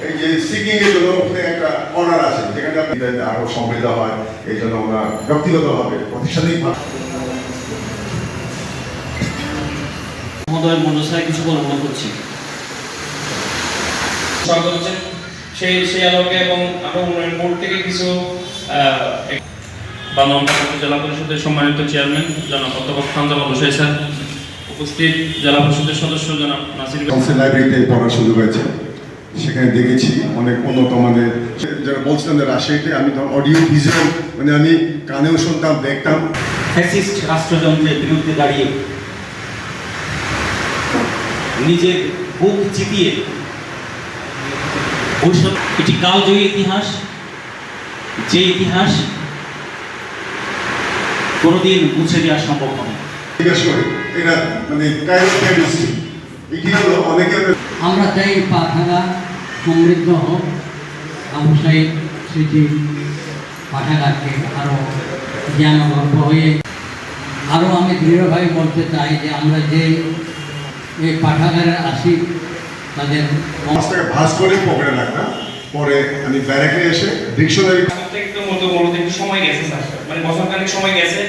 এই যে সিকিং এর জন্য ওখানে একটা অর্ডার আছে, যেখানে আপনি আরো সমৃদ্ধ হয়। এই জন্য আমরা ব্যক্তিগতভাবে প্রতিষ্ঠানিক মহোদয় মনসায় কিছু বলবো করছি স্বাগত হচ্ছেন সেই আলোকে, এবং আমরা উন্নয়ন বোর্ড থেকে কিছু জেলা পরিষদের সম্মানিত চেয়ারম্যান জনাব অধ্যাপক খানজামাল হোসেন স্যার, উপস্থিত জেলা পরিষদের সদস্য জনাব নাসির লাইব্রেরিতে পড়ার সুযোগ হয়েছে, সেখানে দেখেছি অনেক উন্নত মানের। যারা বলছিলাম যে রাজশাহীতে আমি তখন অডিও ভিজুয়াল, মানে আমি কানেও শুনতাম, দেখতাম। ফ্যাসিস্ট রাষ্ট্রযন্ত্রের বিরুদ্ধে দাঁড়িয়ে নিজের বুক চিতিয়ে এটি কালজয়ী ইতিহাস, যে ইতিহাস কোনোদিন মুছে দেওয়া সম্ভব হবে। জিজ্ঞেস করি এটা মানে এটি হলো অনেকে আমরা চাই পাঠাগা সমৃদ্ধ হোক, ব্যবসায়িক স্মৃতি পাঠাগারকে আরও জ্ঞানগর্ভ হয়ে আরও আমি দৃঢ়ভাবে বলতে চাই যে আমরা যে এই পাঠাগারে আসি তাদের মাছটাকে ভাঁজ করে পকেটে রাখতাম। পরে আমি ব্যারাকে এসে ডিকশনারি একটু মতো বলতে একটু সময় গেছে স্যার, মানে বছরখানেক সময় গেছে।